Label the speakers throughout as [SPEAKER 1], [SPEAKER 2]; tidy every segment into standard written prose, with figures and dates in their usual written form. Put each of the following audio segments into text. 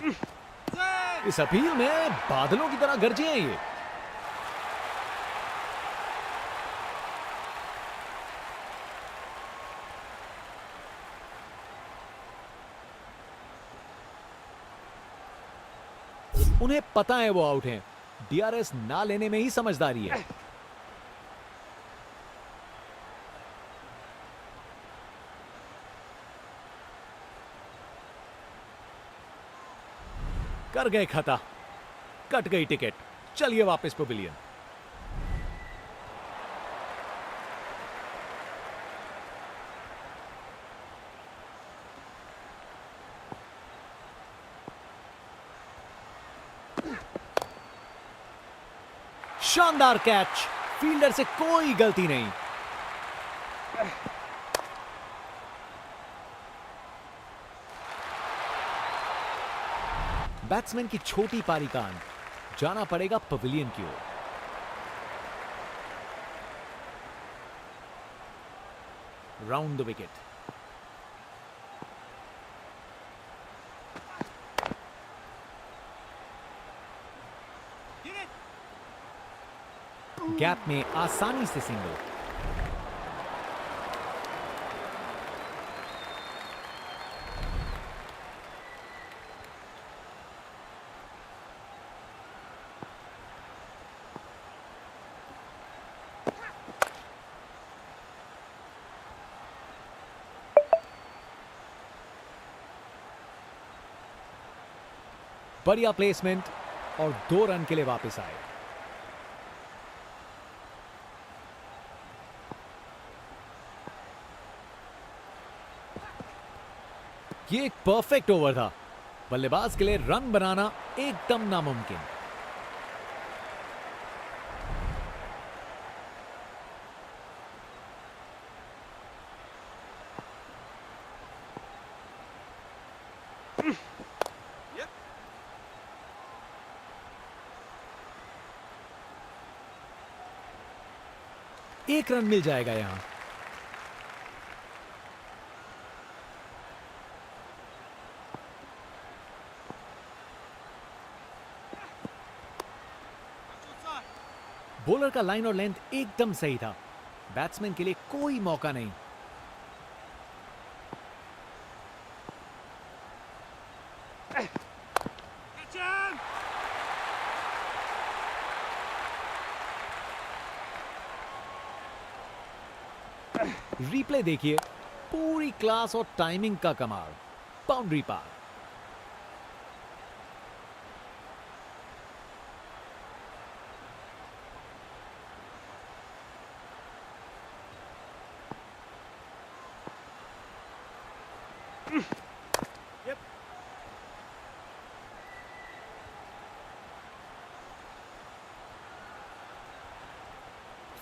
[SPEAKER 1] इस अपील में बादलों की तरह गरजे हैं ये। उन्हें पता है वो आउट हैं। डीआरएस ना लेने में ही समझदारी है। कर गए खता, कट गई टिकट। चलिए वापस पवेलियन। शानदार कैच, फील्डर से कोई गलती नहीं। बैट्समैन की छोटी पारी का अंत, जाना पड़ेगा पवेलियन की ओर। Round the wicket. गैप में आसानी से सिंगल। बढ़िया प्लेसमेंट और 2 रन के लिए वापस आए। ये एक परफेक्ट ओवर था। बल्लेबाज के लिए रन बनाना एकदम नामुमकिन। एक रन मिल जाएगा यहां। बॉलर का लाइन और लेंथ एकदम सही था। बैट्समैन के लिए कोई मौका नहीं। रिप्ले देखिए, पूरी क्लास और टाइमिंग का कमाल। बाउंड्री पार।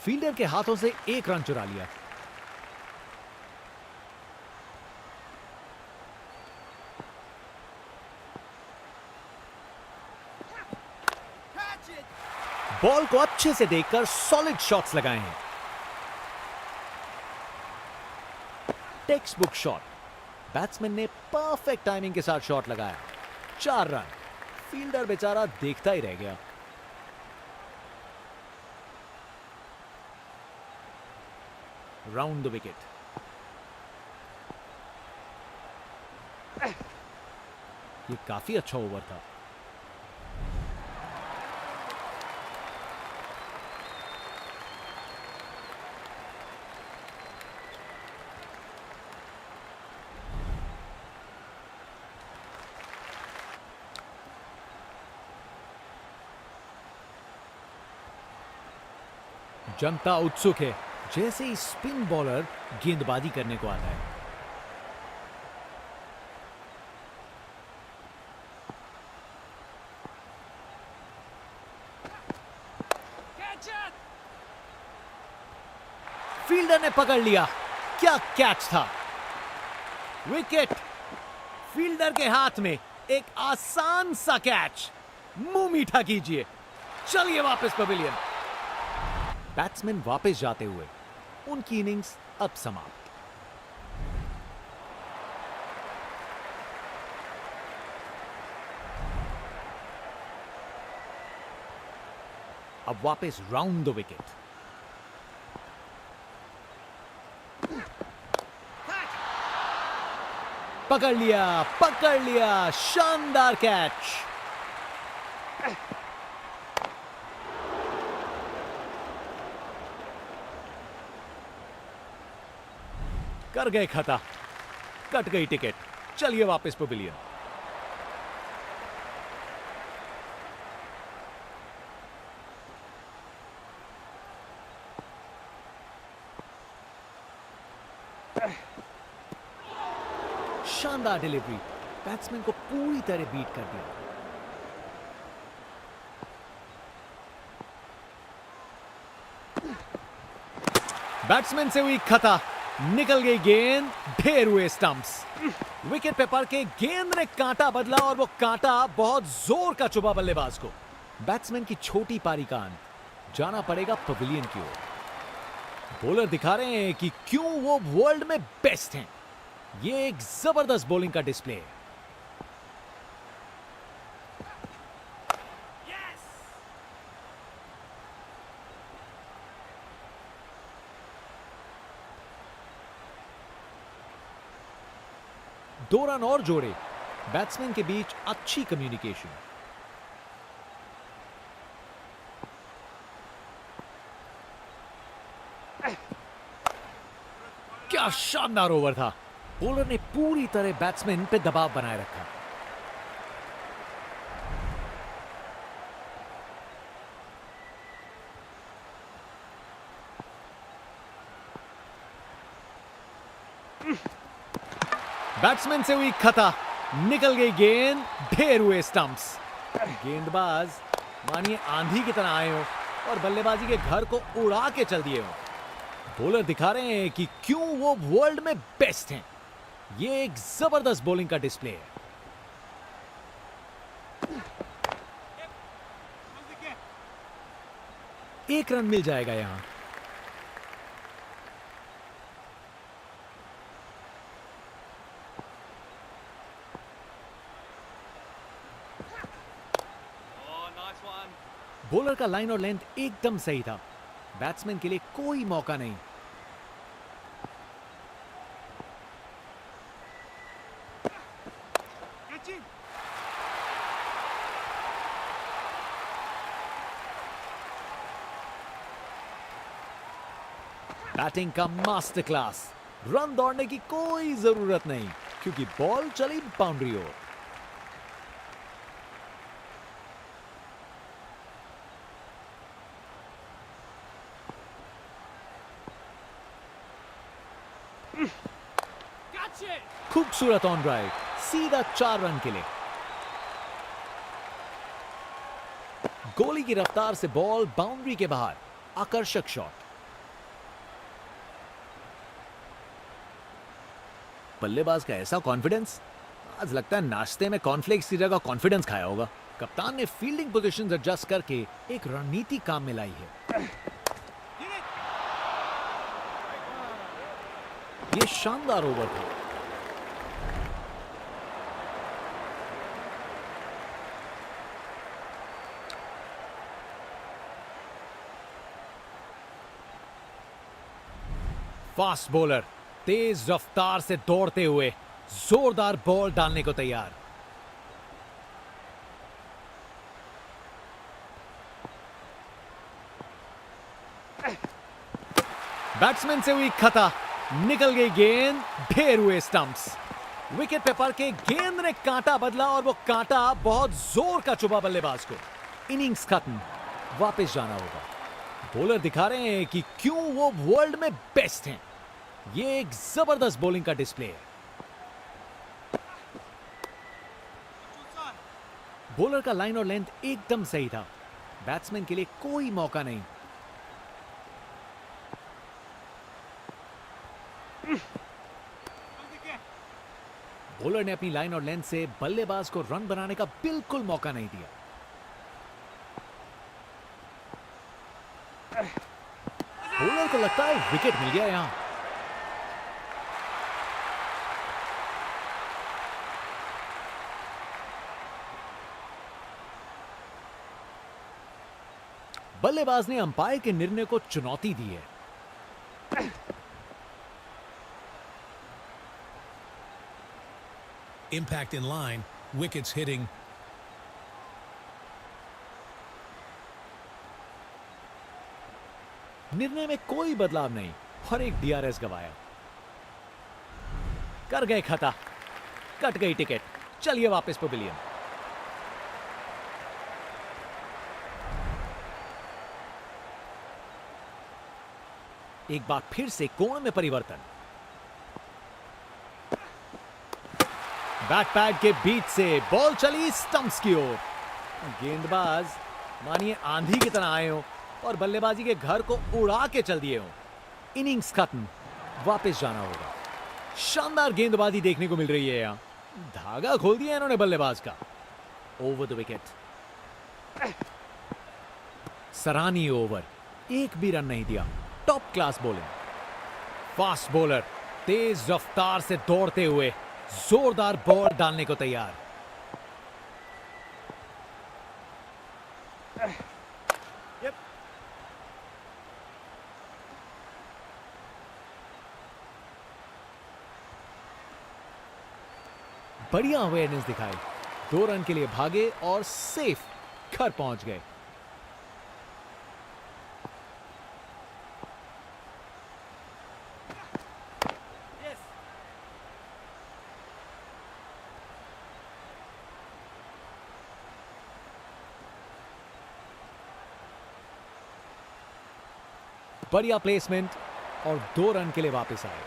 [SPEAKER 1] फील्डर के हाथों से 1 रन चुरा लिया। बॉल को अच्छे से देखकर सॉलिड शॉट्स लगाए हैं। Text book shot. बैट्समैन ने परफेक्ट टाइमिंग के साथ शॉट लगाया। 4 रन। फील्डर बेचारा देखता ही रह गया। Round the wicket. ये काफी अच्छा ओवर था। जनता उत्सुक है जैसे ही स्पिन बॉलर गेंदबाजी करने को आता है। फील्डर ने पकड़ लिया। क्या कैच था। विकेट। फील्डर के हाथ में एक आसान सा कैच। मुंह मीठा कीजिए। चलिए वापस पवेलियन। बैट्समैन वापस जाते हुए उनकी इनिंग्स अब समाप्त। अब वापस राउंड द विकेट। पकड़ लिया, शानदार कैच। कर गए खता, कट गई टिकट। चलिए वापस पवेलियन। शानदार डिलीवरी, बैट्समैन को पूरी तरह बीट कर दिया। बैट्समैन से हुई खता, निकल गई गेंद, ढेर हुए स्टंप्स। विकेट पे पड़ के गेंद ने कांटा बदला और वो कांटा बहुत जोर का चुभा बल्लेबाज को। बैट्समैन की छोटी पारी का अंत। जाना पड़ेगा पवेलियन की ओर। बॉलर दिखा रहे हैं कि क्यों वो वर्ल्ड में बेस्ट हैं। ये एक जबरदस्त बॉलिंग का डिस्प्ले है। दो रन और जोड़े, बैट्समैन के बीच अच्छी कम्युनिकेशन। क्या शानदार ओवर था। बॉलर ने पूरी तरह बैट्समैन पे दबाव बनाए रखा। बैट्समैन से हुई खता, निकल गई गेंद, ढेर हुए स्टंप्स। गेंदबाज मानिए आंधी की तरह आए हो और बल्लेबाजी के घर को उड़ा के चल दिए हो। बॉलर दिखा रहे हैं कि क्यों वो वर्ल्ड में बेस्ट हैं। ये एक जबरदस्त बॉलिंग का डिस्प्ले है। एक रन मिल जाएगा यहां। बॉलर का लाइन और लेंथ एकदम सही था। बैट्समैन के लिए कोई मौका नहीं। बैटिंग का मास्टर क्लास। रन दौड़ने की कोई जरूरत नहीं क्योंकि बॉल चली बाउंड्री ओर। खूबसूरत ऑन ड्राइव, सीधा 4 रन के लिए। गोली की रफ्तार से बॉल बाउंड्री के बाहर, आकर्षक शॉट। बल्लेबाज का ऐसा कॉन्फिडेंस, आज लगता है नाश्ते में कॉर्नफ्लेक्स की जगह कॉन्फिडेंस खाया होगा। कप्तान ने फील्डिंग पोजीशंस एडजस्ट करके एक रणनीति काम में लाई है। ये शानदार ओवर था। फास्ट बॉलर तेज रफ्तार से दौड़ते हुए जोरदार बॉल डालने को तैयार। बैट्समैन से हुई खता, निकल गई गेंद, ढेर हुए स्टंप्स। विकेट पे पड़ के गेंद ने कांटा बदला और वो कांटा बहुत जोर का चुभा बल्लेबाज को। इनिंग्स खत्म, वापस जाना होगा। बॉलर दिखा रहे हैं कि क्यों वो वर्ल्ड में बेस्ट हैं। ये एक जबरदस्त बॉलिंग का डिस्प्ले है। बॉलर का लाइन और लेंथ एकदम सही था। बैट्समैन के लिए कोई मौका नहीं। बॉलर ने अपनी लाइन और लेंथ से बल्लेबाज को रन बनाने का बिल्कुल मौका नहीं दिया। बॉलर को लगता है विकेट मिल गया यहां। बल्लेबाज ने अंपायर के निर्णय को चुनौती दी है।
[SPEAKER 2] Impact in line, wickets hitting.
[SPEAKER 1] निर्णय में कोई बदलाव नहीं और एक डीआरएस गवाया। कर गए खता, कट गई टिकट। चलिए वापस पवेलियन। एक बार फिर से कोण में परिवर्तन। बैट पैड के बीच से बॉल चली स्टंप्स की ओर। गेंदबाज मानिए आंधी की तरह आए हो और बल्लेबाजी के घर को उड़ा के चल दिए हो। इनिंग्स खत्म, वापस जाना होगा। शानदार गेंदबाजी देखने को मिल रही है यहां। धागा खोल दिया इन्होंने बल्लेबाज का। Over the wicket. सराहनीय ओवर, एक भी रन नहीं दिया। Top class bowling. Fast bowler तेज रफ्तार से दौड़ते हुए जोरदार बॉल डालने को तैयार। बढ़िया अवेयरनेस दिखाई। 2 रन के लिए भागे और सेफ घर पहुंच गए। बढ़िया प्लेसमेंट और 2 रन के लिए वापस आए।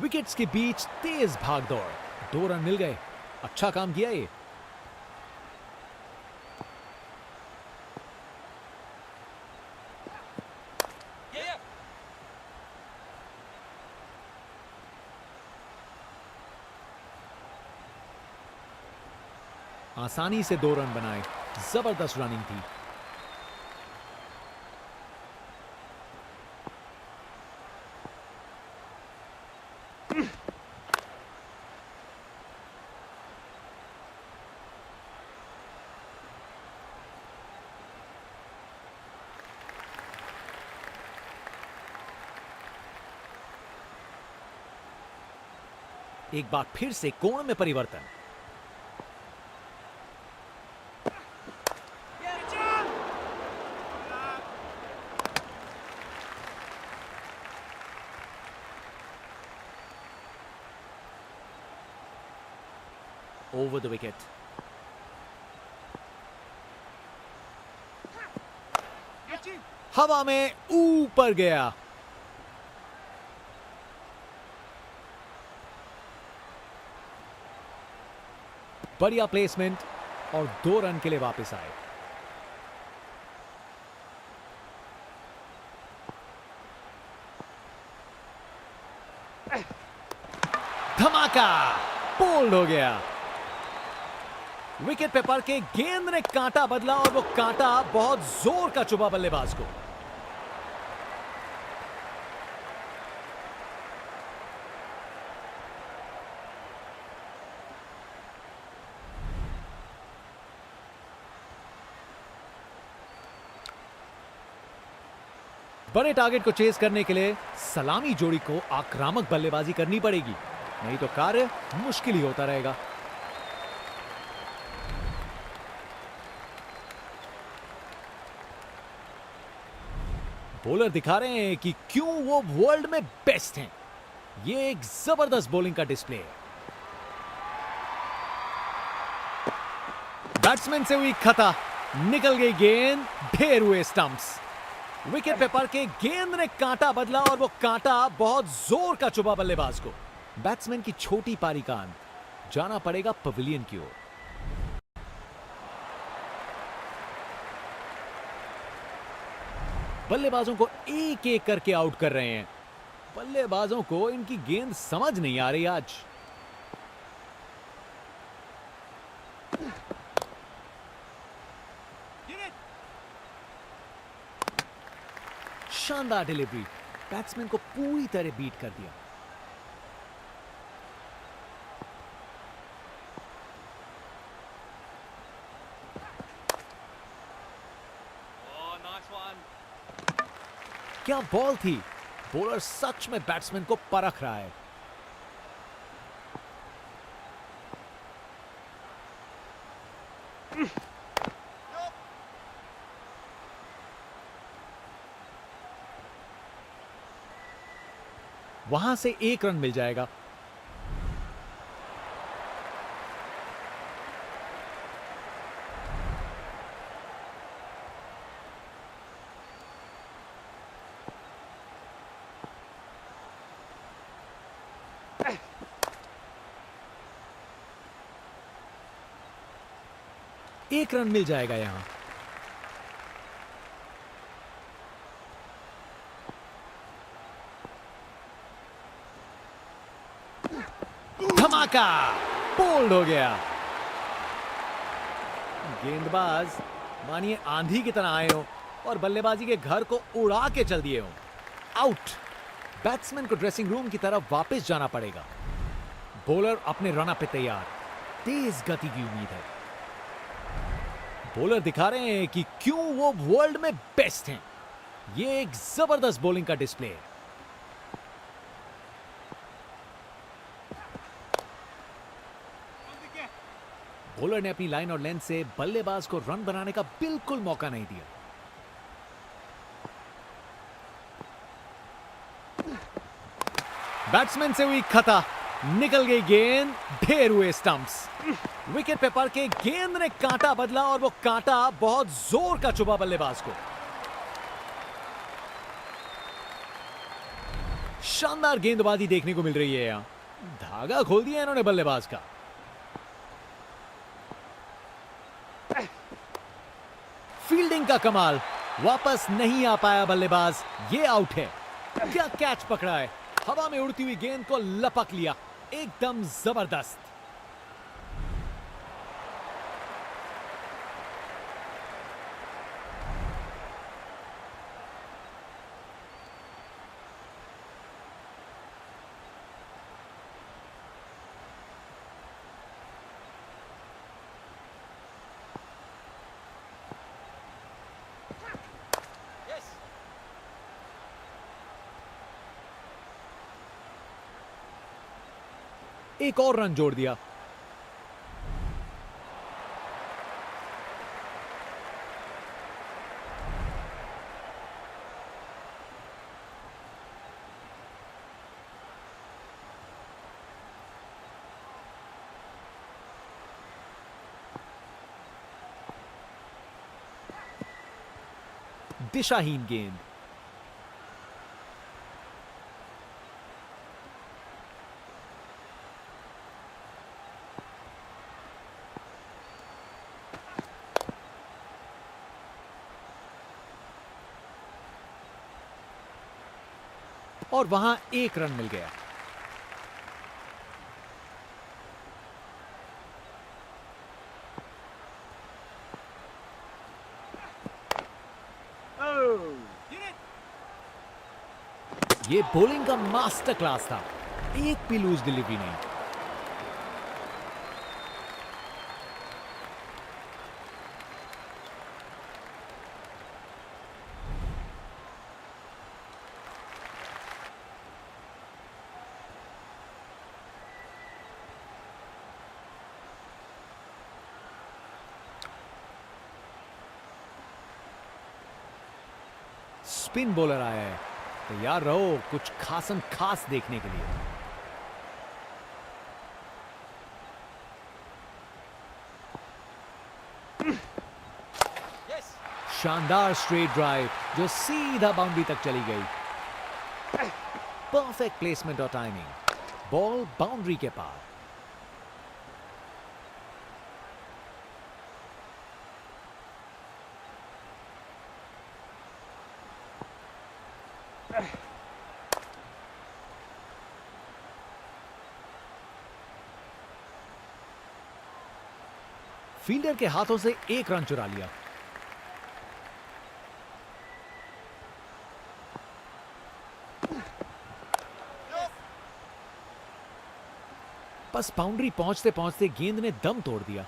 [SPEAKER 1] विकेट्स के बीच तेज भाग दौड़। 2 रन मिल गए। अच्छा काम किया ये। आसानी से 2 रन बनाए। जबरदस्त रनिंग थी। एक बार फिर से कोण में परिवर्तन। Over the wicket. हवा में ऊपर गया। बढ़िया प्लेसमेंट और 2 रन के लिए वापस आए। धमाका, बोल्ड हो गया। विकेट पे पड़ के गेंद ने कांटा बदला और वो कांटा बहुत जोर का चुभा बल्लेबाज को। बड़े टारगेट को चेस करने के लिए सलामी जोड़ी को आक्रामक बल्लेबाजी करनी पड़ेगी, नहीं तो कार्य मुश्किल ही होता रहेगा। बॉलर दिखा रहे हैं कि क्यों वो वर्ल्ड में बेस्ट हैं। ये एक जबरदस्त बॉलिंग का डिस्प्ले है। बैट्समैन से हुई खता, निकल गई गेंद, ढेर हुए स्टंप्स। विकेट पे पड़ के गेंद ने कांटा बदला और वो कांटा बहुत जोर का चुभा बल्लेबाज को। बैट्समैन की छोटी पारी का अंत। जाना पड़ेगा पवेलियन की ओर। बल्लेबाजों को एक एक करके आउट कर रहे हैं। बल्लेबाजों को इनकी गेंद समझ नहीं आ रही आज। शानदार डिलीवरी, बैट्समैन को पूरी तरह बीट कर दिया। क्या बॉल थी! बॉलर सच में बैट्समैन को परख रहा है। वहां से 1 रन मिल जाएगा। एक रन मिल जाएगा यहां। धमाका, बोल्ड हो गया। गेंदबाज मानिए आंधी की तरह आए हो और बल्लेबाजी के घर को उड़ा के चल दिए हो। आउट। बैट्समैन को ड्रेसिंग रूम की तरफ वापस जाना पड़ेगा। बॉलर अपने रन पे तैयार, तेज गति की उम्मीद है। बॉलर दिखा रहे हैं कि क्यों वो वर्ल्ड में बेस्ट हैं। ये एक जबरदस्त बॉलिंग का डिस्प्ले है। बॉलर ने अपनी लाइन और लेंथ से बल्लेबाज को रन बनाने का बिल्कुल मौका नहीं दिया। बैट्समैन से हुई खता, निकल गई गेंद, ढेर हुए स्टंप्स। विकेट पे पड़ के गेंद ने कांटा बदला और वो कांटा बहुत जोर का चुभा बल्लेबाज को। शानदार गेंदबाजी देखने को मिल रही है यहां। धागा खोल दिया इन्होंने बल्लेबाज का। फील्डिंग का कमाल, वापस नहीं आ पाया बल्लेबाज, ये आउट है। क्या कैच पकड़ा है, हवा में उड़ती हुई गेंद को लपक लिया, एकदम जबरदस्त। एक और रन जोड़ दिया। दिशाहीन गेंद। और वहां 1 रन मिल गया। ये बॉलिंग का मास्टर क्लास था, एक भी लूज डिलीवरी नहीं। स्पिन बॉलर आया है, तैयार रहो कुछ खासम खास देखने के लिए। शानदार स्ट्रेट ड्राइव जो सीधा बाउंड्री तक चली गई। परफेक्ट प्लेसमेंट और टाइमिंग, बॉल बाउंड्री के पार। फील्डर के हाथों से 1 रन चुरा लिया। बस बाउंड्री पहुंचते पहुंचते गेंद ने दम तोड़ दिया।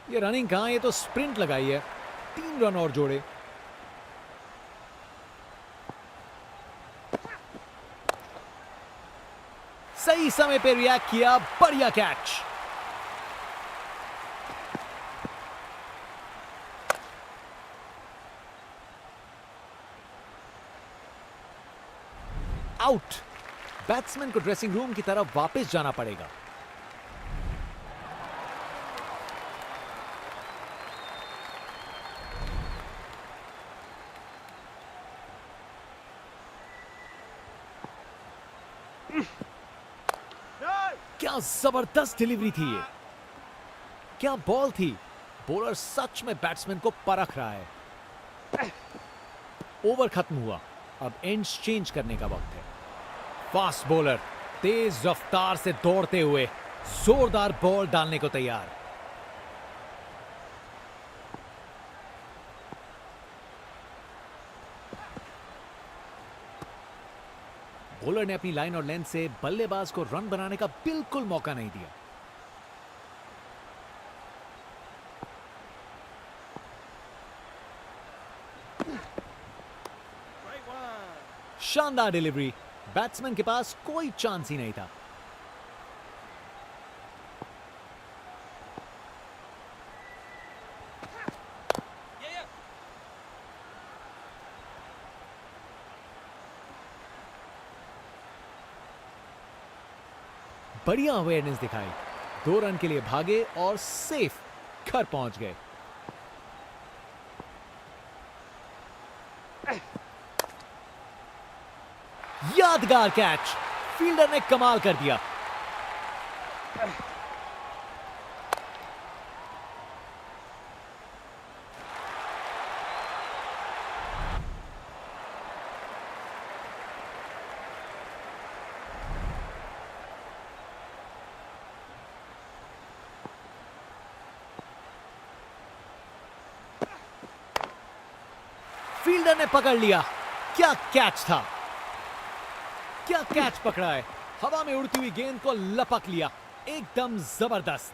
[SPEAKER 1] ये रनिंग कहां, ये तो स्प्रिंट लगाई है। 3 रन और जोड़े। सही समय पे रिएक्ट किया, बढ़िया कैच। आउट। बैट्समैन को ड्रेसिंग रूम की तरफ वापस जाना पड़ेगा। क्या जबरदस्त डिलीवरी थी ये, क्या बॉल थी। बॉलर सच में बैट्समैन को परख रहा है। ओवर खत्म हुआ, अब एंड्स चेंज करने का वक्त है। फास्ट बॉलर तेज रफ्तार से दौड़ते हुए जोरदार बॉल डालने को तैयार। बॉलर ने अपनी लाइन और लेंथ से बल्लेबाज को रन बनाने का बिल्कुल मौका नहीं दिया। शानदार डिलीवरी, बैट्समैन के पास कोई चांस ही नहीं था। बढ़िया अवेयरनेस दिखाई, 2 रन के लिए भागे और सेफ घर पहुंच गए। यादगार कैच, फील्डर ने कमाल कर दिया। फील्डर ने पकड़ लिया, क्या कैच था, क्या कैच पकड़ा है। हवा में उड़ती हुई गेंद को लपक लिया, एकदम जबरदस्त।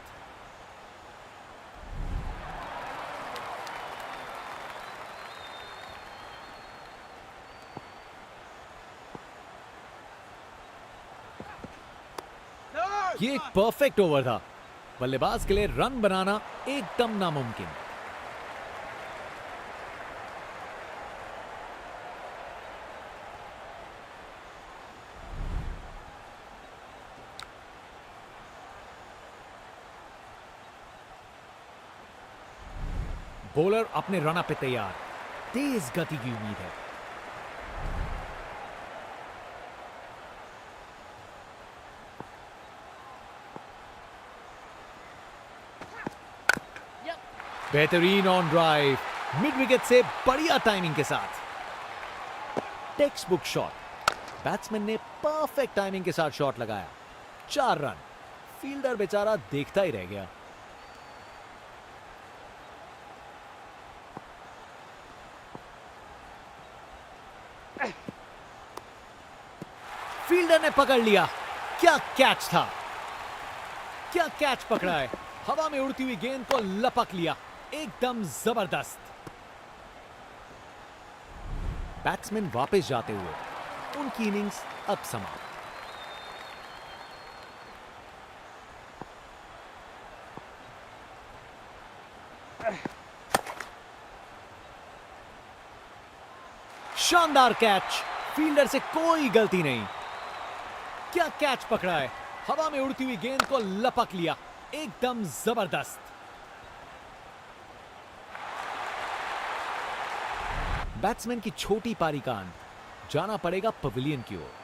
[SPEAKER 1] ये एक परफेक्ट ओवर था। बल्लेबाज के लिए रन बनाना एकदम नामुमकिन। बॉलर अपने रन पे तैयार, तेज गति की उम्मीद है। बेहतरीन ऑन ड्राइव, मिड विकेट से बढ़िया टाइमिंग के साथ। टेक्स्ट बुक शॉट, बैट्समैन ने परफेक्ट टाइमिंग के साथ शॉट लगाया। 4 रन, फील्डर बेचारा देखता ही रह गया। फील्डर ने पकड़ लिया, क्या कैच था, क्या कैच पकड़ा है। हवा में उड़ती हुई गेंद को लपक लिया, एकदम जबरदस्त। बैट्समैन वापस जाते हुए, उनकी इनिंग्स अब समाप्त। शानदार कैच, फील्डर से कोई गलती नहीं। क्या कैच पकड़ा है, हवा में उड़ती हुई गेंद को लपक लिया, एकदम जबरदस्त। बैट्समैन की छोटी पारी का अंत, जाना पड़ेगा पवेलियन की ओर।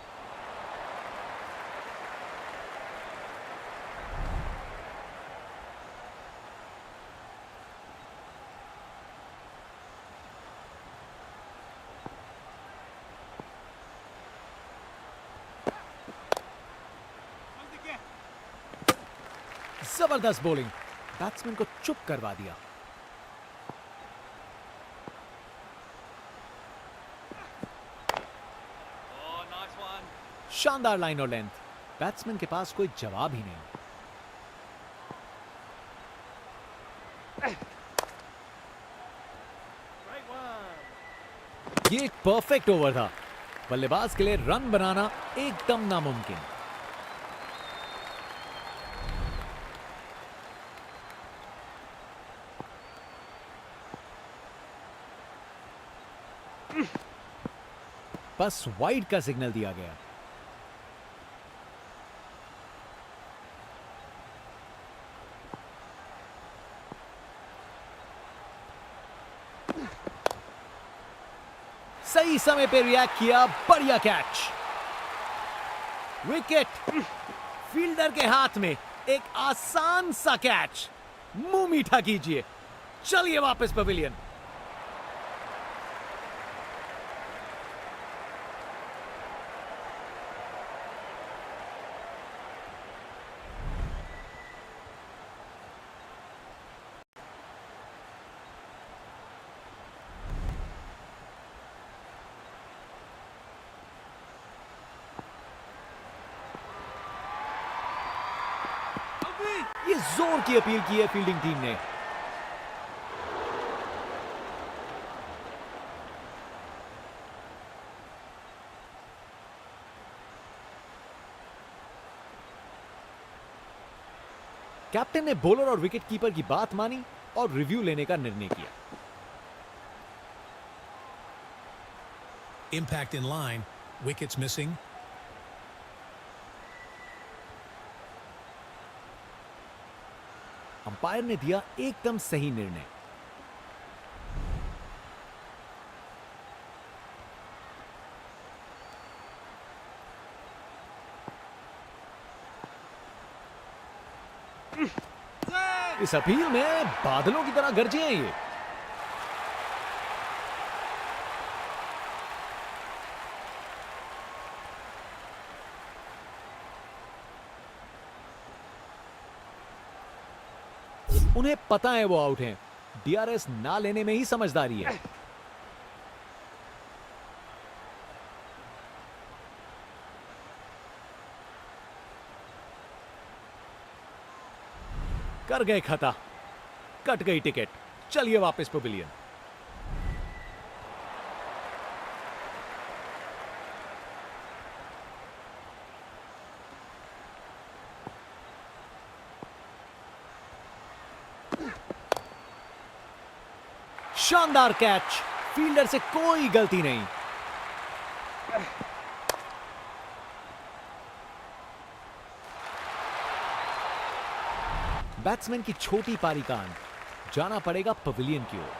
[SPEAKER 1] जबरदस्त बॉलिंग, बैट्समैन को चुप करवा दिया। शानदार लाइन और लेंथ, बैट्समैन के पास कोई जवाब ही नहीं। ये एक परफेक्ट ओवर था, बल्लेबाज के लिए रन बनाना एकदम नामुमकिन। बस वाइड का सिग्नल दिया गया। सही समय पे रिएक्ट किया, बढ़िया कैच। विकेट, फील्डर के हाथ में एक आसान सा कैच। मुंह मीठा कीजिए, चलिए वापस पवेलियन। ये जोर की अपील की है फील्डिंग टीम ने। कैप्टन ने बॉलर और विकेट कीपर की बात मानी और रिव्यू लेने का निर्णय किया।
[SPEAKER 2] Impact in line. Wickets missing.
[SPEAKER 1] Umpire ने दिया एकदम सही निर्णय। इस अपील में बादलों की तरह गरजे हैं ये। उन्हें पता है वो आउट हैं। डीआरएस ना लेने में ही समझदारी है। कर गए खता, कट गई टिकट, चलिए वापस पवेलियन। शानदार कैच, फील्डर से कोई गलती नहीं। बैट्समैन की छोटी पारी का अंत, जाना पड़ेगा पवेलियन की ओर।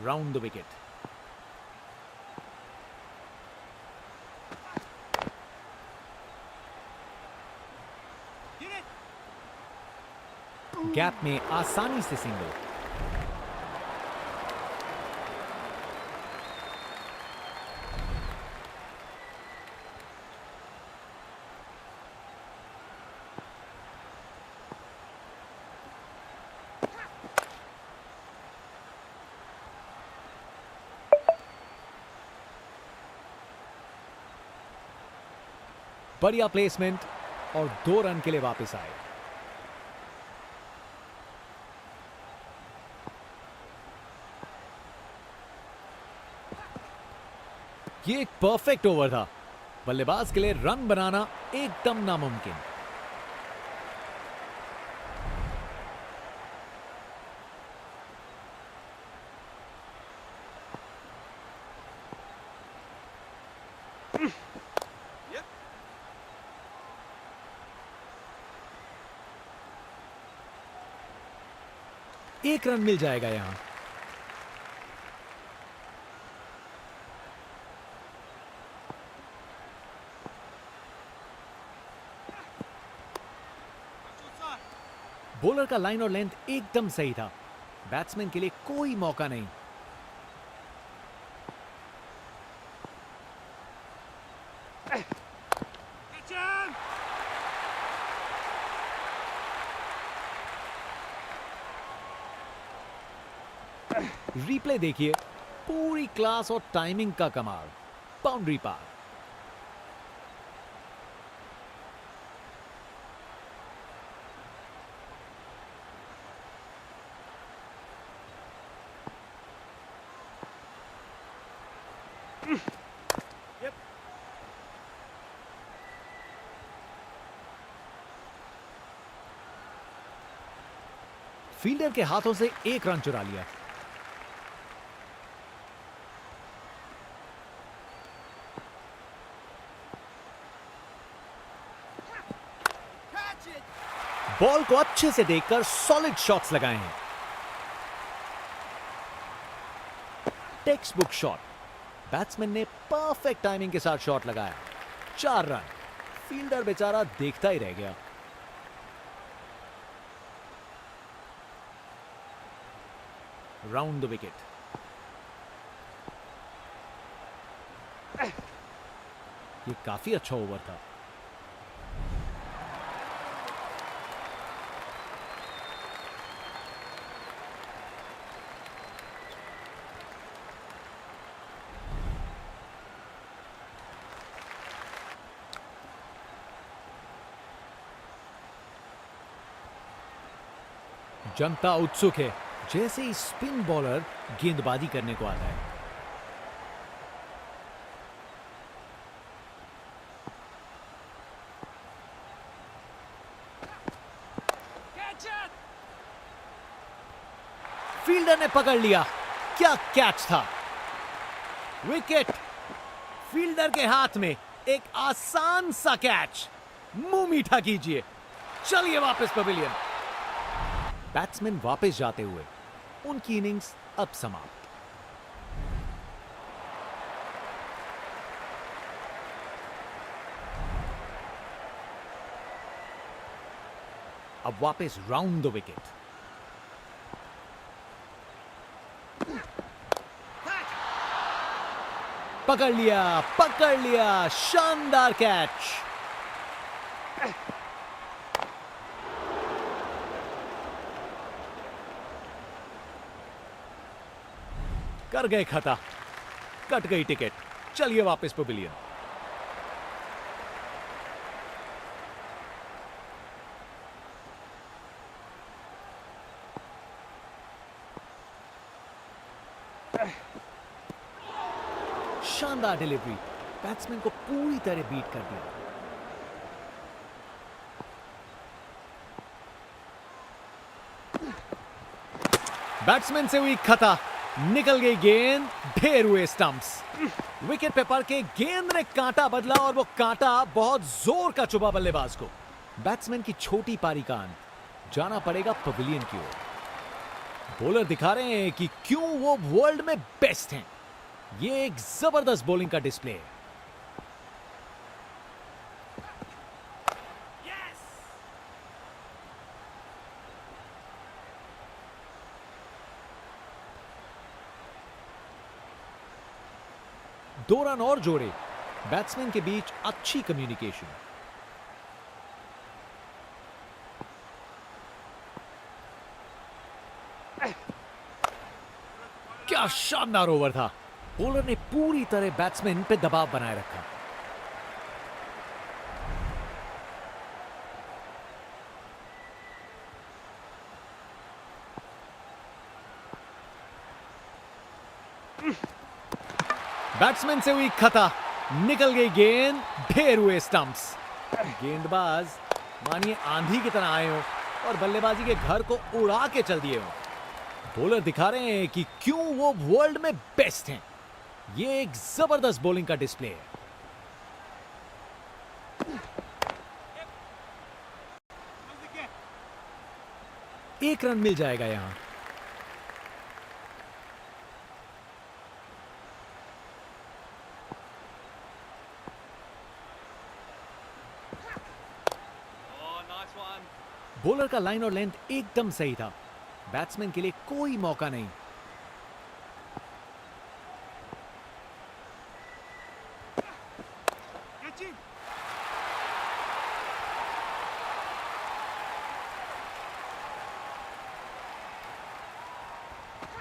[SPEAKER 1] Round the wicket. गैप में आसानी से सिंगल। बढ़िया प्लेसमेंट और 2 रन के लिए वापस आए। ये एक परफेक्ट ओवर था, बल्लेबाज के लिए रन बनाना एकदम नामुमकिन। एक रन मिल जाएगा यहां। बॉलर का लाइन और लेंथ एकदम सही था, बैट्समैन के लिए कोई मौका नहीं। रिप्ले देखिए, पूरी क्लास और टाइमिंग का कमाल। बाउंड्री पार। फील्डर के हाथों से एक रन चुरा लिया। बॉल को अच्छे से देखकर सॉलिड शॉट्स लगाए हैं। Text book shot. बैट्समैन ने परफेक्ट टाइमिंग के साथ शॉट लगाया। 4 रन। फील्डर बेचारा देखता ही रह गया। Round the wicket. ये काफी अच्छा ओवर था। जनता उत्सुक है जैसे ही स्पिन बॉलर गेंदबाजी करने को आता है। फील्डर ने पकड़ लिया। क्या कैच था। विकेट। फील्डर के हाथ में एक आसान सा कैच। मुंह मीठा कीजिए। चलिए वापस पवेलियन। बैट्समैन वापस जाते हुए उनकी इनिंग्स अब समाप्त। अब वापस राउंड द विकेट। पकड़ लिया, शानदार कैच। कर गए खता। कट गई टिकट। चलिए वापस पवेलियन। शानदार डिलीवरी। बैट्समैन को पूरी तरह बीट कर दिया। बैट्समैन से हुई खता। निकल गई गेंद। ढेर हुए स्टंप्स। विकेट पे पड़ के गेंद ने कांटा बदला और वो कांटा बहुत जोर का चुभा बल्लेबाज को। बैट्समैन की छोटी पारी का अंत। जाना पड़ेगा पवेलियन की ओर। बॉलर दिखा रहे हैं कि क्यों वो वर्ल्ड में बेस्ट हैं। ये एक जबरदस्त बॉलिंग का डिस्प्ले है। दो रन और जोड़े। बैट्समैन के बीच अच्छी कम्युनिकेशन। क्या शानदार ओवर था। बॉलर ने पूरी तरह बैट्समैन पे दबाव बनाए रखा। बैट्समैन से हुई खता। निकल गई गेंद। ढेर हुए स्टंप्स। गेंदबाज मानिए आंधी की तरह आए हो और बल्लेबाजी के घर को उड़ा के चल दिए हो। बॉलर दिखा रहे हैं कि क्यों वो वर्ल्ड में बेस्ट हैं। ये एक जबरदस्त बॉलिंग का डिस्प्ले है। एक रन मिल जाएगा यहां। बॉलर का लाइन और लेंथ एकदम सही था। बैट्समैन के लिए कोई मौका नहीं।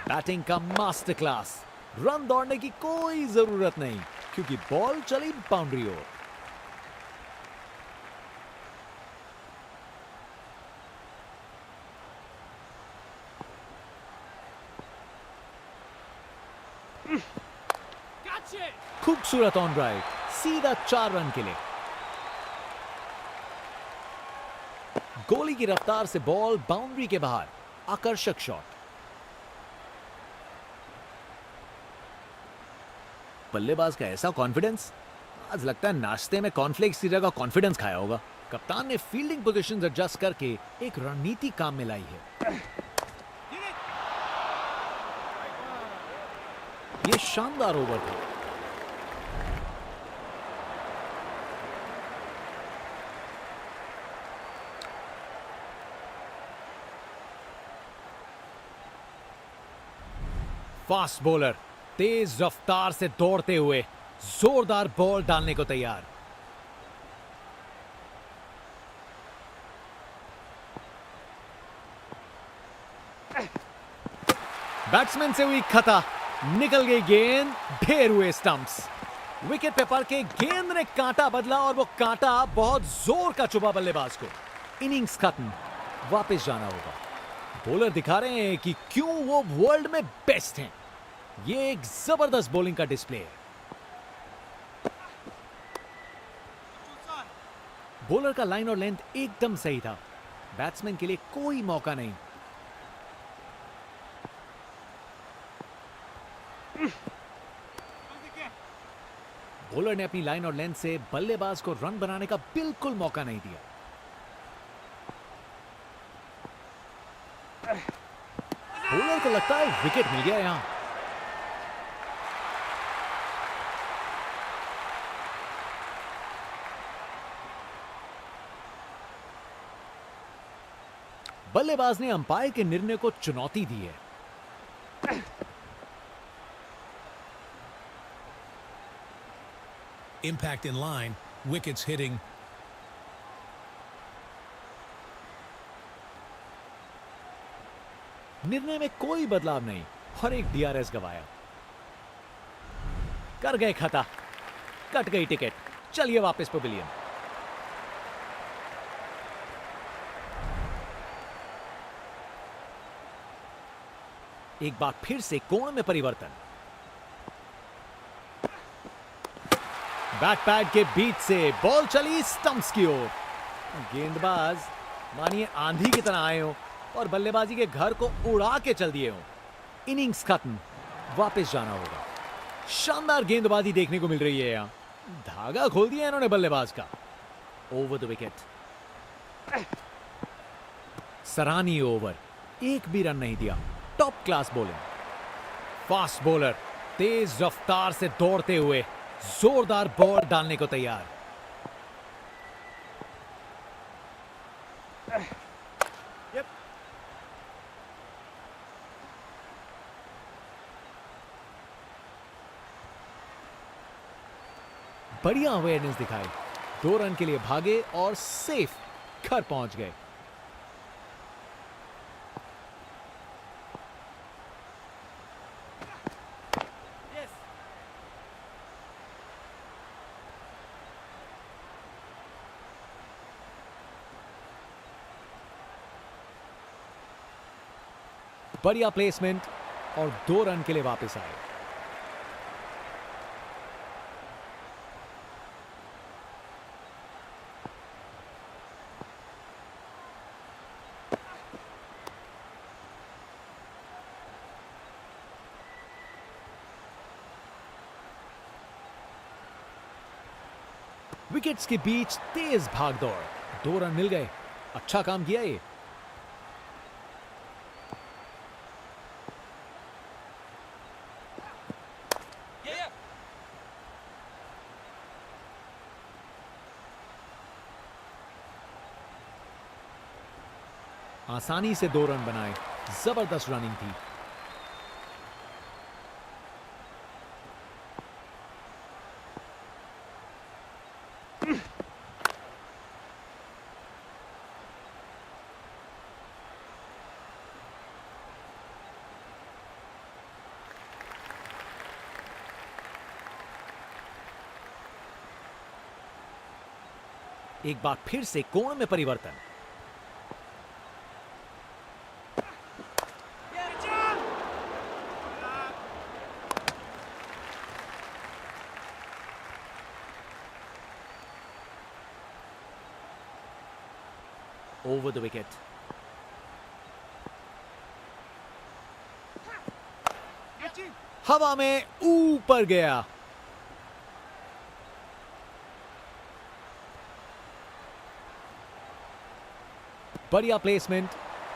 [SPEAKER 1] बैटिंग का मास्टर क्लास। रन दौड़ने की कोई जरूरत नहीं क्योंकि बॉल चली बाउंड्री ओर। खूबसूरत ऑन राइट, सीधा 4 रन के लिए। गोली की रफ्तार से बॉल बाउंड्री के बाहर, आकर्षक शॉट। बल्लेबाज का ऐसा कॉन्फिडेंस, आज लगता है नाश्ते में कॉर्नफ्लेक्स की जगह कॉन्फिडेंस खाया होगा। कप्तान ने फील्डिंग पोजीशंस एडजस्ट करके एक रणनीति काम में लाई है। ये शानदार ओवर था। फास्ट बॉलर तेज रफ्तार से दौड़ते हुए जोरदार बॉल डालने को तैयार। बैट्समैन से हुई खता, निकल गई गेंद, ढेर हुए स्टंप्स। विकेट पे पड़ के गेंद ने कांटा बदला और वो कांटा बहुत जोर का चुभा बल्लेबाज को। इनिंग्स खत्म, वापस जाना होगा। बॉलर दिखा रहे हैं कि क्यों वो वर्ल्ड में बेस्ट हैं। ये एक जबरदस्त बॉलिंग का डिस्प्ले है। बॉलर का लाइन और लेंथ एकदम सही था। बैट्समैन के लिए कोई मौका नहीं। बॉलर ने अपनी लाइन और लेंथ से बल्लेबाज को रन बनाने का बिल्कुल मौका नहीं दिया। बॉलर को लगता है विकेट मिल गया यहां। बल्लेबाज ने अंपायर के निर्णय को चुनौती दी है।
[SPEAKER 2] Impact in line, wickets hitting.
[SPEAKER 1] निर्णय में कोई बदलाव नहीं और एक डीआरएस गवाया। कर गए खता, कट गई टिकट। चलिए वापस पवेलियन। एक बार फिर से कोण में परिवर्तन। बैट पैड के बीच से बॉल चली स्टंप्स की ओर। गेंदबाज मानिए आंधी की तरह आए हो और बल्लेबाजी के घर को उड़ा के चल दिए हो। इनिंग्स खत्म, वापस जाना होगा। शानदार गेंदबाजी देखने को मिल रही है यहां। धागा खोल दिया इन्होंने बल्लेबाज का। Over the wicket. सराहनीय ओवर, एक भी रन नहीं दिया। Top class bowling. Fast bowler तेज रफ्तार से दौड़ते हुए जोरदार बॉल डालने को तैयार। बढ़िया अवेयरनेस दिखाई। 2 रन के लिए भागे और सेफ घर पहुंच गए। बढ़िया प्लेसमेंट और 2 रन के लिए वापस आए। विकेट्स के बीच तेज भागदौड़। 2 रन मिल गए। अच्छा काम किया ये। आसानी से 2 रन बनाए। जबरदस्त रनिंग थी। एक बार फिर से कोण में परिवर्तन। Over the wicket. हवा में ऊपर गया। बढ़िया प्लेसमेंट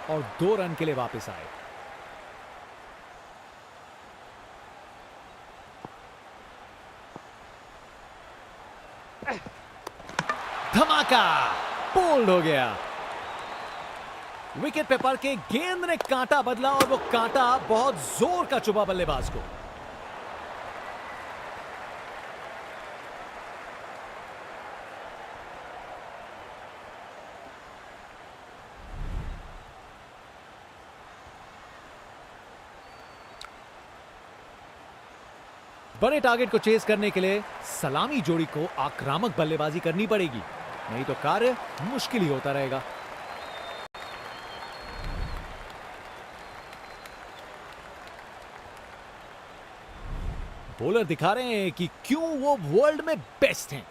[SPEAKER 1] और 2 रन के लिए वापस आए। धमाका, बोल्ड हो गया। विकेट पे पड़ के गेंद ने कांटा बदला और वो कांटा बहुत जोर का चुभा बल्लेबाज को। बड़े टारगेट को चेस करने के लिए सलामी जोड़ी को आक्रामक बल्लेबाजी करनी पड़ेगी, नहीं तो कार्य मुश्किल ही होता रहेगा। बॉलर दिखा रहे हैं कि क्यों वो वर्ल्ड में बेस्ट हैं।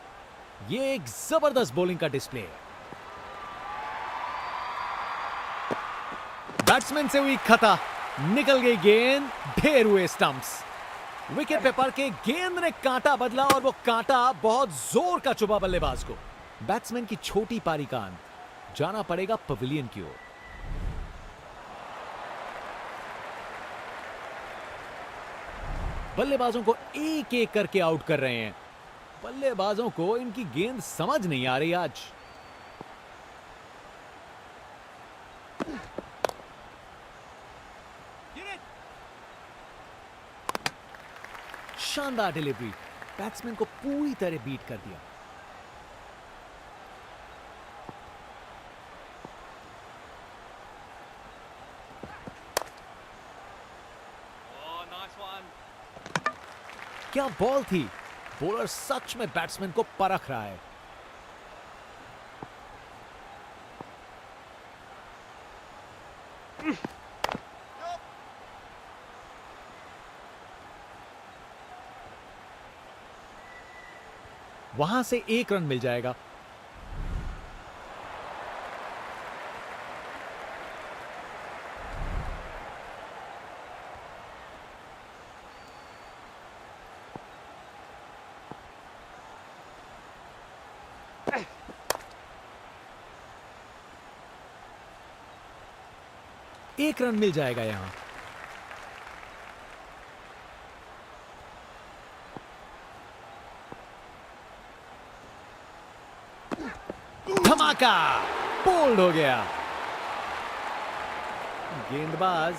[SPEAKER 1] ये एक जबरदस्त बॉलिंग का डिस्प्ले है। बैट्समैन से हुई खता, निकल गई गेंद, ढेर हुए स्टंप्स। विकेट पे पड़ के गेंद ने कांटा बदला और वो कांटा बहुत जोर का चुभा बल्लेबाज को। बैट्समैन की छोटी पारी का अंत, जाना पड़ेगा पवेलियन की ओर। बल्लेबाजों को एक एक करके आउट कर रहे हैं। बल्लेबाजों को इनकी गेंद समझ नहीं आ रही आज। शानदार डिलीवरी, बैट्समैन को पूरी तरह बीट कर दिया। क्या बॉल थी, बॉलर सच में बैट्समैन को परख रहा है। वहां से 1 रन मिल जाएगा। एक रन मिल जाएगा यहां। धमाका, बोल्ड हो गया। गेंदबाज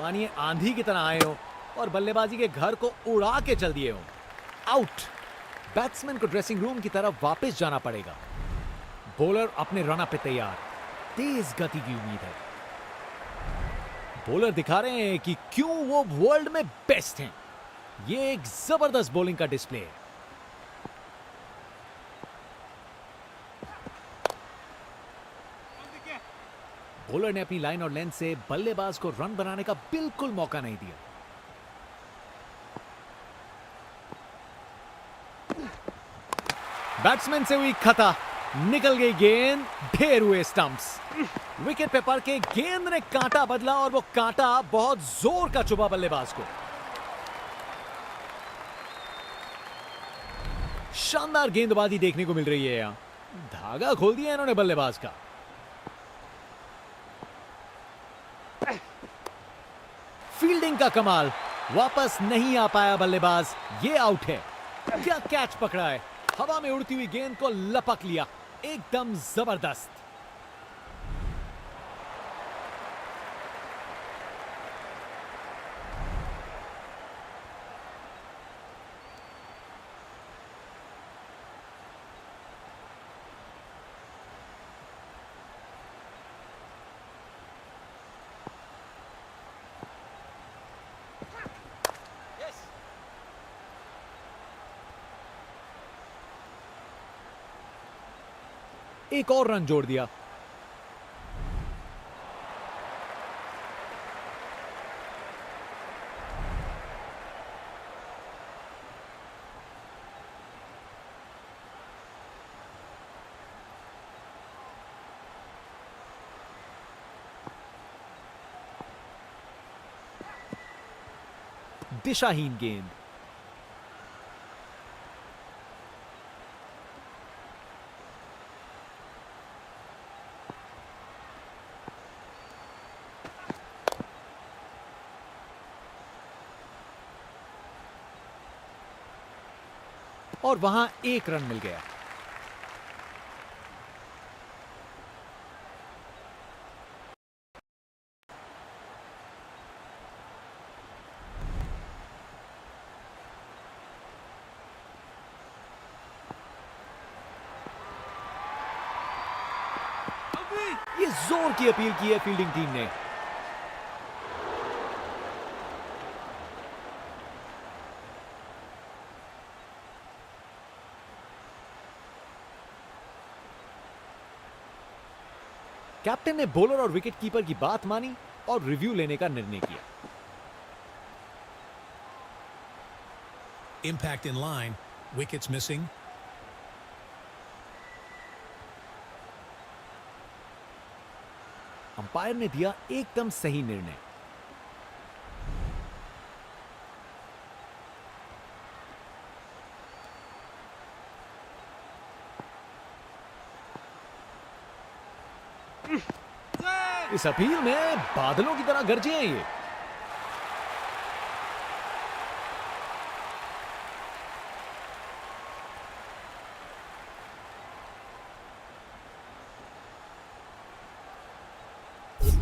[SPEAKER 1] मानिए आंधी की तरह आए हो और बल्लेबाजी के घर को उड़ा के चल दिए हो। आउट। बैट्समैन को ड्रेसिंग रूम की तरफ वापस जाना पड़ेगा। बॉलर अपने रनअप पे तैयार, तेज गति की उम्मीद है। बॉलर दिखा रहे हैं कि क्यों वो वर्ल्ड में बेस्ट हैं। ये एक जबरदस्त बॉलिंग का डिस्प्ले है। बॉलर ने अपनी लाइन और लेंथ से बल्लेबाज को रन बनाने का बिल्कुल मौका नहीं दिया। बैट्समैन से हुई खता, निकल गई गेंद, ढेर हुए स्टंप्स। विकेट पे पड़ के गेंद ने कांटा बदला और वो कांटा बहुत जोर का चुभा बल्लेबाज को। शानदार गेंदबाजी देखने को मिल रही है। यहां धागा खोल दिया इन्होंने बल्लेबाज का। फील्डिंग का कमाल, वापस नहीं आ पाया बल्लेबाज, ये आउट है। क्या कैच पकड़ा है, हवा में उड़ती हुई गेंद को लपक लिया, एकदम जबरदस्त। एक और रन जोड़ दिया। दिशाहीन गेंद। और वहां एक रन मिल गया। ये जोर की अपील की है फील्डिंग टीम ने। कैप्टन ने बॉलर और विकेट कीपर की बात मानी और रिव्यू लेने का निर्णय किया।
[SPEAKER 2] Impact in line. Wickets missing.
[SPEAKER 1] Umpire ने दिया एकदम सही निर्णय। इस अपील में बादलों की तरह गरजे हैं ये।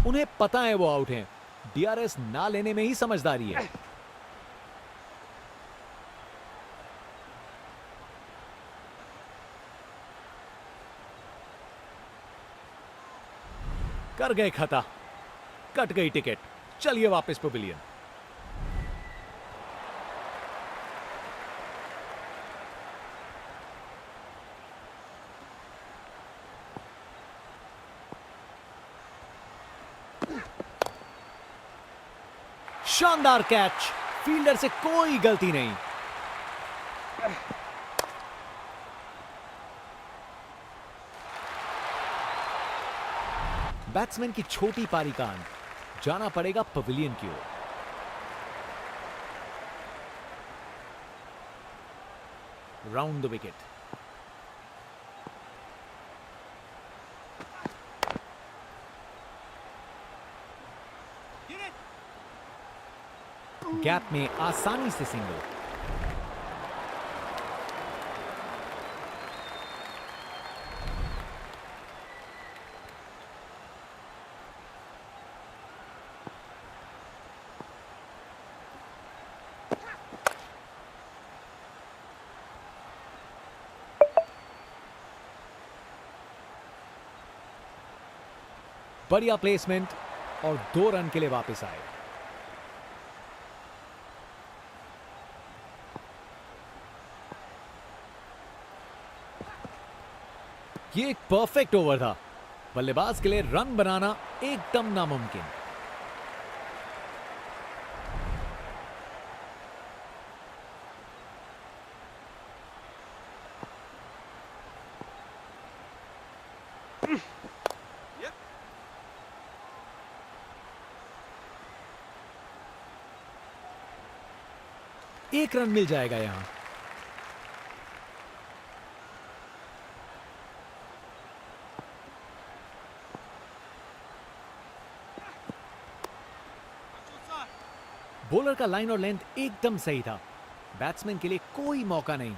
[SPEAKER 1] उन्हें पता है वो आउट हैं। डीआरएस ना लेने में ही समझदारी है। कर गए खता, कट गई टिकट। चलिए वापस पवेलियन। शानदार कैच, फील्डर से कोई गलती नहीं। बैट्समैन की छोटी पारी का अंत, जाना पड़ेगा पवेलियन की ओर। Round the wicket. गैप में आसानी से सिंगल। बढ़िया प्लेसमेंट और 2 रन के लिए वापस आए। ये एक परफेक्ट ओवर था। बल्लेबाज के लिए रन बनाना एकदम नामुमकिन। एक रन मिल जाएगा यहां। बॉलर का लाइन और लेंथ एकदम सही था। बैट्समैन के लिए कोई मौका नहीं।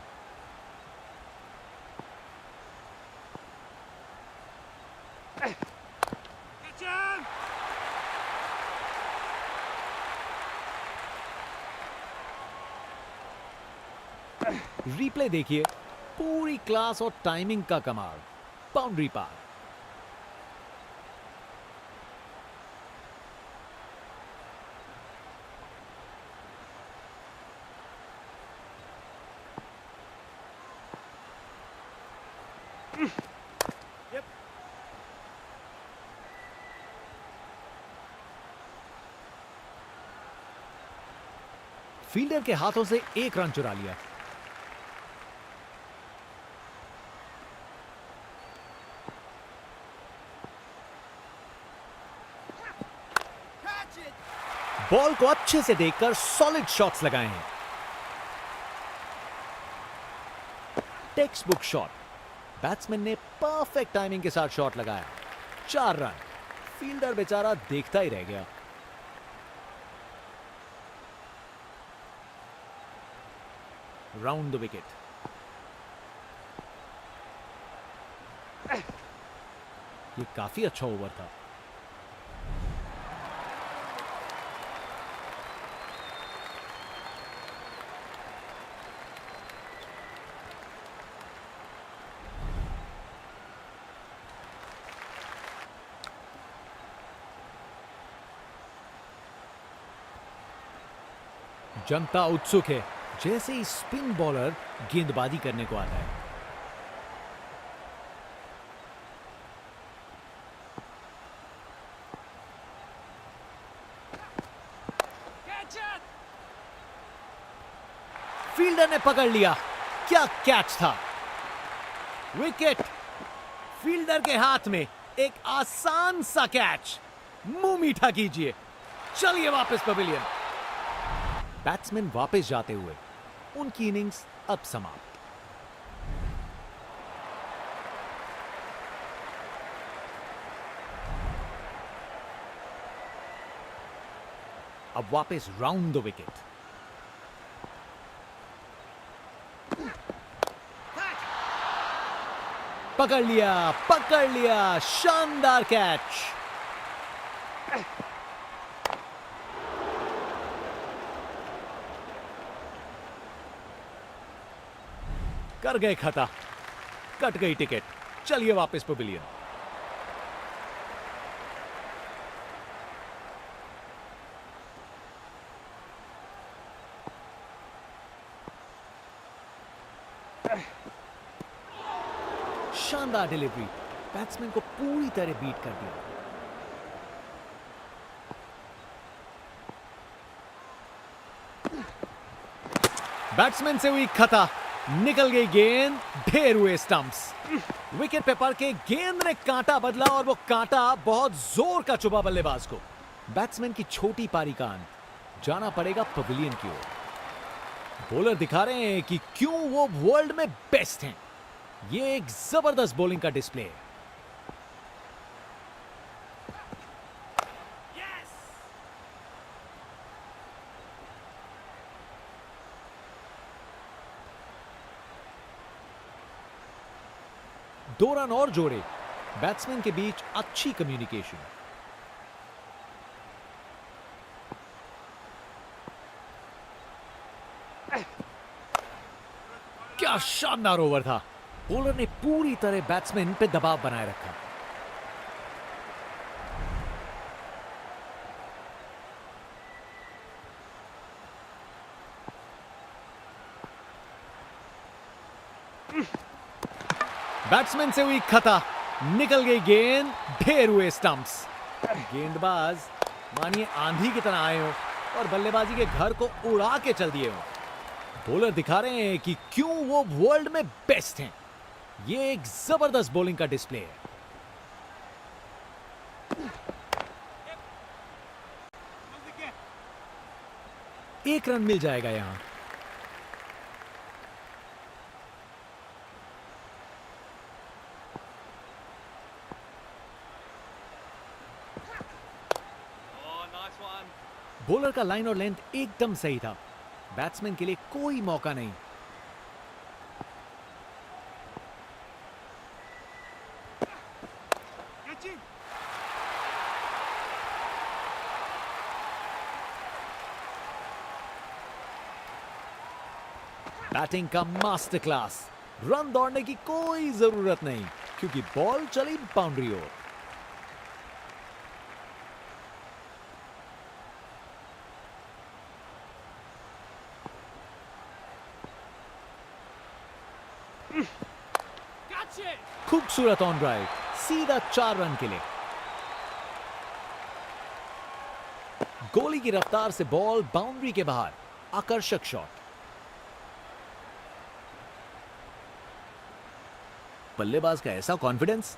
[SPEAKER 1] रिप्ले देखिए, पूरी क्लास और टाइमिंग का कमाल। बाउंड्री पार। फील्डर के हाथों से एक रन चुरा लिया। बॉल को अच्छे से देखकर सॉलिड शॉट्स लगाए हैं। Text book shot. बैट्समैन ने परफेक्ट टाइमिंग के साथ शॉट लगाया। 4 रन। फील्डर बेचारा देखता ही रह गया। Round the wicket. ये काफी अच्छा ओवर था। जनता उत्सुक है जैसे ही स्पिन बॉलर गेंदबाजी करने को आता है। फील्डर ने पकड़ लिया। क्या कैच था। विकेट। फील्डर के हाथ में एक आसान सा कैच। मुंह मीठा कीजिए। चलिए वापस पवेलियन। बैट्समैन वापस जाते हुए उनकी इनिंग्स अब समाप्त। अब वापस राउंड द विकेट। पकड़ लिया शानदार कैच। कर गए खता। कट गई टिकट। चलिए वापस पवेलियन। शानदार डिलीवरी। बैट्समैन को पूरी तरह बीट कर दिया। बैट्समैन से हुई खता। निकल गई गेंद। ढेर हुए स्टंप्स। विकेट पे पड़ के गेंद ने कांटा बदला और वो कांटा बहुत जोर का चुभा बल्लेबाज को। बैट्समैन की छोटी पारी का अंत। जाना पड़ेगा पवेलियन की ओर। बॉलर दिखा रहे हैं कि क्यों वो वर्ल्ड में बेस्ट हैं। ये एक जबरदस्त बॉलिंग का डिस्प्ले है। दो रन और जोड़े। बैट्समैन के बीच अच्छी कम्युनिकेशन। क्या शानदार ओवर था। बॉलर ने पूरी तरह बैट्समैन पे दबाव बनाए रखा। बैट्समैन से हुई खता। निकल गई गेंद। ढेर हुए स्टंप्स। गेंदबाज मानिए आंधी की तरह आए हो और बल्लेबाजी के घर को उड़ा के चल दिए हो। बॉलर दिखा रहे हैं कि क्यों वो वर्ल्ड में बेस्ट हैं। ये एक जबरदस्त बॉलिंग का डिस्प्ले है। एक रन मिल जाएगा यहां। बॉलर का लाइन और लेंथ एकदम सही था। बैट्समैन के लिए कोई मौका नहीं। बैटिंग का मास्टर क्लास। रन दौड़ने की कोई जरूरत नहीं क्योंकि बॉल चली बाउंड्री ओर। खूबसूरत ऑन ड्राइव। सीधा 4 रन के लिए। गोली की रफ्तार से बॉल बाउंड्री के बाहर। आकर्षक शॉट। बल्लेबाज का ऐसा कॉन्फिडेंस,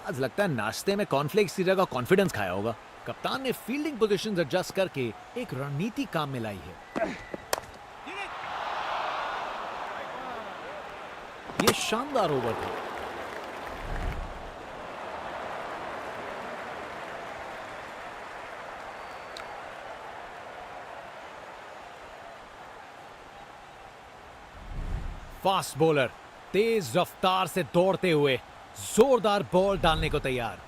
[SPEAKER 1] आज लगता है नाश्ते में कॉर्नफ्लेक्स की जगह कॉन्फिडेंस खाया होगा। कप्तान ने फील्डिंग पोजीशंस एडजस्ट करके एक रणनीति काम में लाई है। ये शानदार ओवर था। फास्ट बॉलर तेज रफ्तार से दौड़ते हुए जोरदार बॉल डालने को तैयार।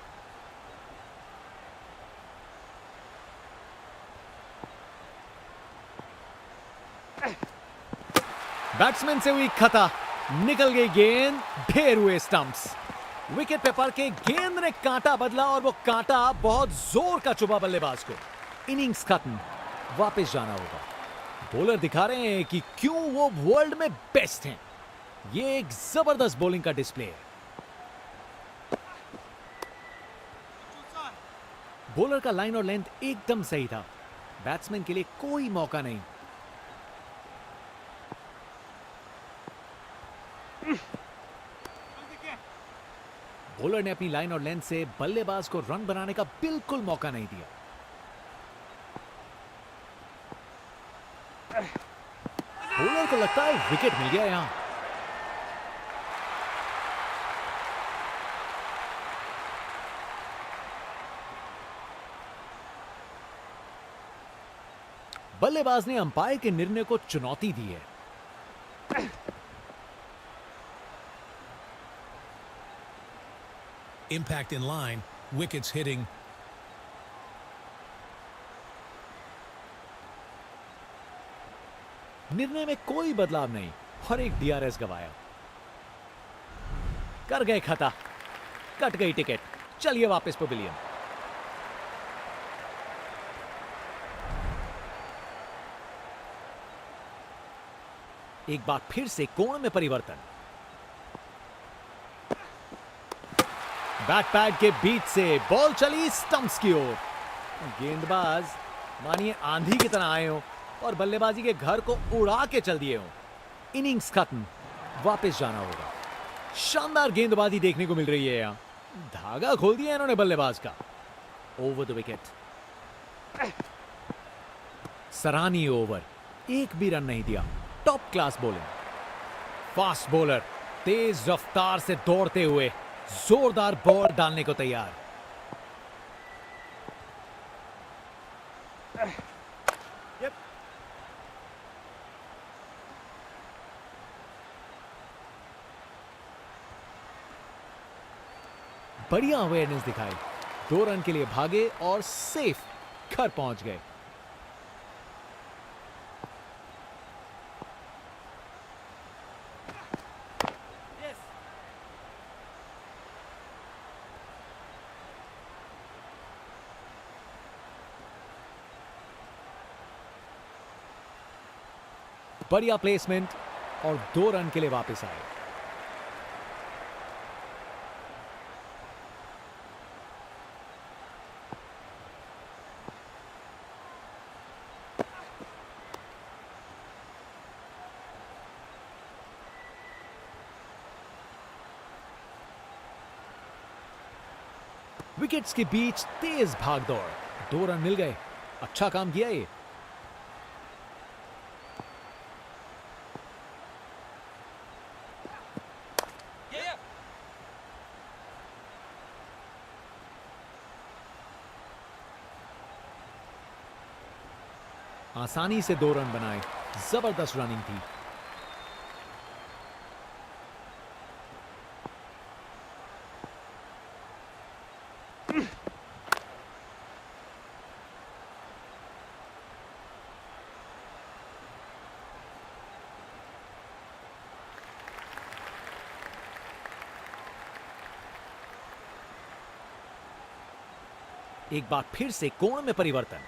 [SPEAKER 1] बैट्समैन से हुई खता, निकल गई गेंद, ढेर हुए स्टंप्स। विकेट पे पड़ के गेंद ने कांटा बदला और वो कांटा बहुत जोर का चुभा बल्लेबाज को। इनिंग्स खत्म, वापस जाना होगा। बॉलर दिखा रहे हैं कि क्यों वो वर्ल्ड में बेस्ट हैं। ये एक जबरदस्त बॉलिंग का डिस्प्ले है। बॉलर का लाइन और लेंथ एकदम सही था। बैट्समैन के लिए कोई मौका नहीं। बॉलर ने अपनी लाइन और लेंथ से बल्लेबाज को रन बनाने का बिल्कुल मौका नहीं दिया। बॉलर को लगता है विकेट मिल गया यहां। बल्लेबाज ने अंपायर के निर्णय को चुनौती दी है।
[SPEAKER 2] Impact in line, wickets hitting.
[SPEAKER 1] निर्णय में कोई बदलाव नहीं और एक डीआरएस गवाया। कर गए खता, कट गई टिकट। चलिए वापस पवेलियन। एक बार फिर से कोण में परिवर्तन। बैट पैड के बीच से बॉल चली स्टंप्स की ओर। गेंदबाज मानिए आंधी की तरह आए हो और बल्लेबाजी के घर को उड़ा के चल दिए हो। इनिंग्स खत्म, वापस जाना होगा। शानदार गेंदबाजी देखने को मिल रही है यहां। धागा खोल दिया इन्होंने बल्लेबाज का। Over the wicket. सराहनीय ओवर, एक भी रन नहीं दिया। Top class bowling. Fast bowler तेज रफ्तार से दौड़ते हुए जोरदार बॉल डालने को तैयार। बढ़िया अवेयरनेस दिखाई। 2 रन के लिए भागे और सेफ घर पहुंच गए। बढ़िया प्लेसमेंट और 2 रन के लिए वापस आए। विकेट्स के बीच तेज भागदौड़, 2 रन मिल गए। अच्छा काम किया ये। आसानी से 2 रन बनाए। जबरदस्त रनिंग थी। एक बार फिर से कोण में परिवर्तन।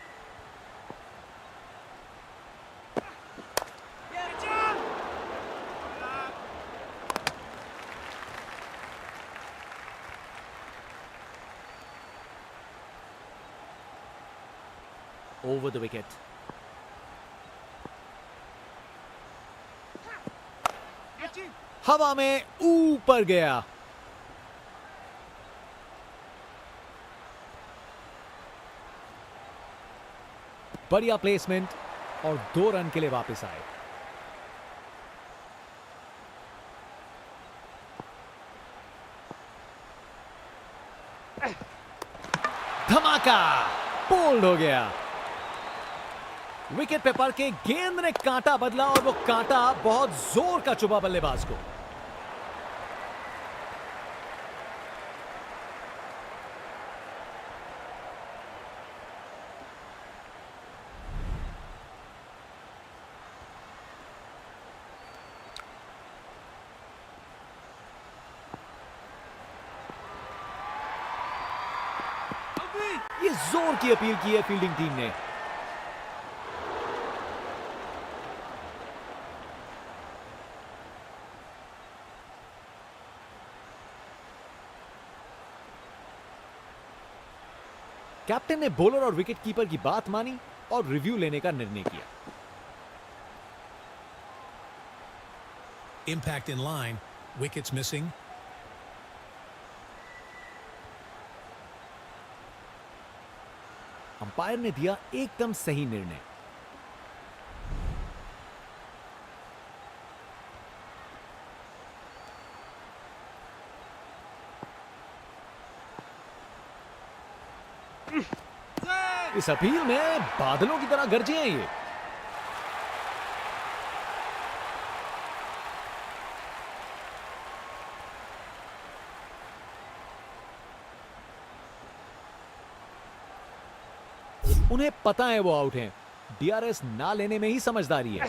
[SPEAKER 1] Over the wicket. हवा में ऊपर गया। बढ़िया प्लेसमेंट और 2 रन के लिए वापस आए। धमाका, बोल्ड हो गया। विकेट पे पड़ के गेंद ने कांटा बदला और वो कांटा बहुत जोर का चुभा बल्लेबाज को। ये जोर की अपील की है फील्डिंग टीम ने। कैप्टन ने बॉलर और विकेट कीपर की बात मानी और रिव्यू लेने का निर्णय किया।
[SPEAKER 2] Impact in line. Wickets missing.
[SPEAKER 1] Umpire ने दिया एकदम सही निर्णय। इस अपील में बादलों की तरह गरजे हैं ये। उन्हें पता है वो आउट हैं। डीआरएस ना लेने में ही समझदारी है।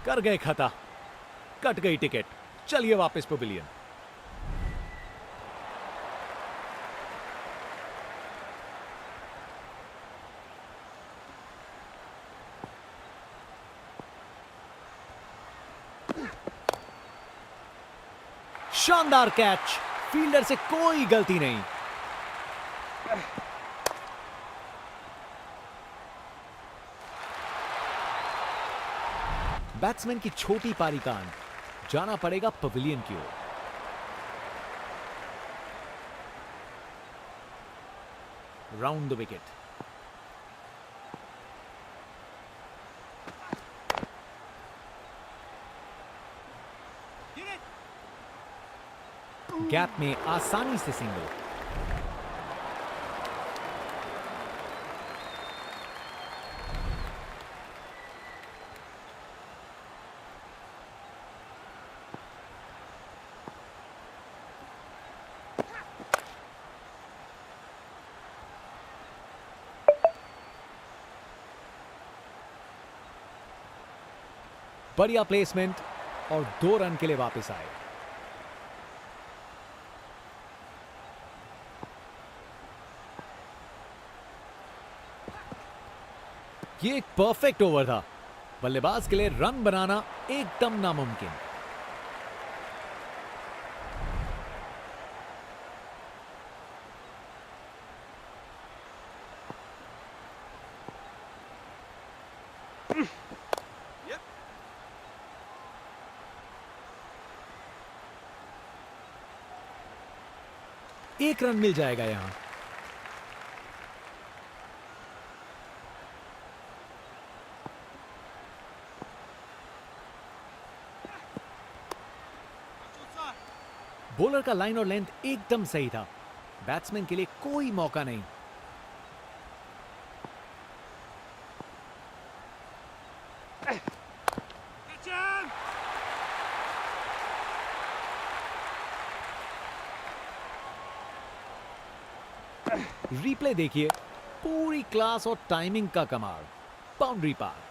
[SPEAKER 1] कर गए खता, कट गई टिकट। चलिए वापस पवेलियन। शानदार कैच, फील्डर से कोई गलती नहीं। बैट्समैन की छोटी पारी का अंत। जाना पड़ेगा पवेलियन की ओर। Round the wicket. गैप में आसानी से सिंगल। बढ़िया प्लेसमेंट और 2 रन के लिए वापस आए। ये एक परफेक्ट ओवर था। बल्लेबाज के लिए रन बनाना एकदम नामुमकिन। एक रन मिल जाएगा यहां। बॉलर का लाइन और लेंथ एकदम सही था। बैट्समैन के लिए कोई मौका नहीं। रिप्ले देखिए, पूरी क्लास और टाइमिंग का कमाल। बाउंड्री पार।